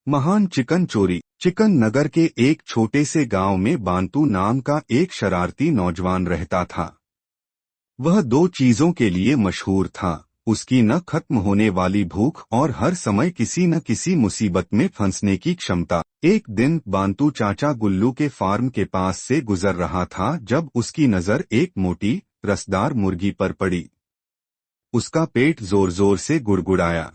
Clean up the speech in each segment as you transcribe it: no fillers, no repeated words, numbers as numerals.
महान चिकन चोरी। चिकन नगर के एक छोटे से गांव में बांतू नाम का एक शरारती नौजवान रहता था। वह दो चीजों के लिए मशहूर था, उसकी न खत्म होने वाली भूख और हर समय किसी न किसी मुसीबत में फंसने की क्षमता। एक दिन बांतू चाचा गुल्लू के फार्म के पास से गुजर रहा था जब उसकी नजर एक मोटी रसदार मुर्गी पर पड़ी। उसका पेट जोर जोर से गुड़गुड़ाया।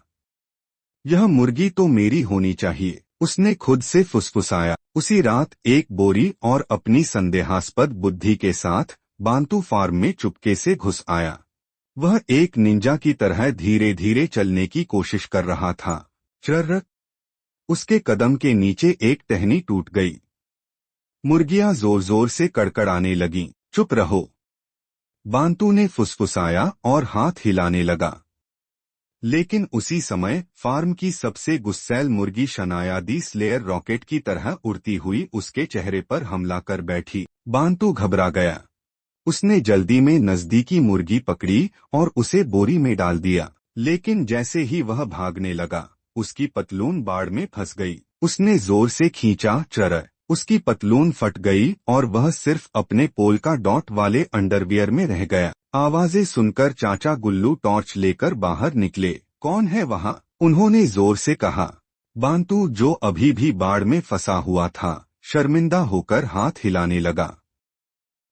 यह मुर्गी तो मेरी होनी चाहिए, उसने खुद से फुसफुसाया। उसी रात एक बोरी और अपनी संदेहास्पद बुद्धि के साथ बांतू फार्म में चुपके से घुस आया। वह एक निंजा की तरह धीरे धीरे चलने की कोशिश कर रहा था। चर्र! उसके कदम के नीचे एक टहनी टूट गई। मुर्गियां जोर जोर से कड़कड़ाने लगीं। चुप रहो, बांतू ने फुसफुसाया और हाथ हिलाने लगा। लेकिन उसी समय फार्म की सबसे गुस्सैल मुर्गी शनाया दी स्लेयर रॉकेट की तरह उड़ती हुई उसके चेहरे पर हमला कर बैठी। बांतू घबरा गया। उसने जल्दी में नजदीकी मुर्गी पकड़ी और उसे बोरी में डाल दिया। लेकिन जैसे ही वह भागने लगा, उसकी पतलून बाड़ में फंस गई। उसने जोर से खींचा, चर! उसकी पतलून फट गई और वह सिर्फ अपने पोल्का डॉट वाले अंडरवियर में रह गया। आवाजें सुनकर चाचा गुल्लू टॉर्च लेकर बाहर निकले। कौन है वहाँ? उन्होंने जोर से कहा। बांतू, जो अभी भी बाड़ में फंसा हुआ था, शर्मिंदा होकर हाथ हिलाने लगा।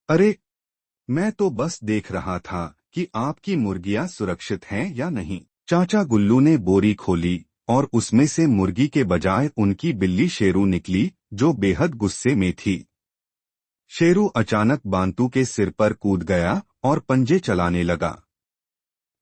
अरे, मैं तो बस देख रहा था कि आपकी मुर्गियां सुरक्षित हैं या नहीं। चाचा गुल्लू ने बोरी खोली और उसमें से मुर्गी के बजाय उनकी बिल्ली शेरू निकली, जो बेहद गुस्से में थी। शेरू अचानक बांतू के सिर पर कूद गया और पंजे चलाने लगा।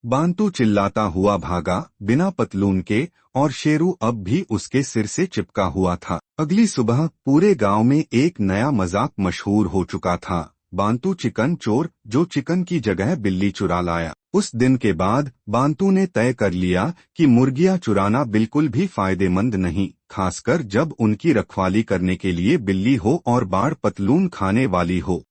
बांतू चिल्लाता हुआ भागा, बिना पतलून के, और शेरू अब भी उसके सिर से चिपका हुआ था। अगली सुबह पूरे गांव में एक नया मजाक मशहूर हो चुका था, बांतू चिकन चोर, जो चिकन की जगह बिल्ली चुरा लाया। उस दिन के बाद बांतू ने तय कर लिया कि मुर्गियां चुराना बिल्कुल भी फायदेमंद नहीं, खासकर जब उनकी रखवाली करने के लिए बिल्ली हो और बाड़ पतलून खाने वाली हो।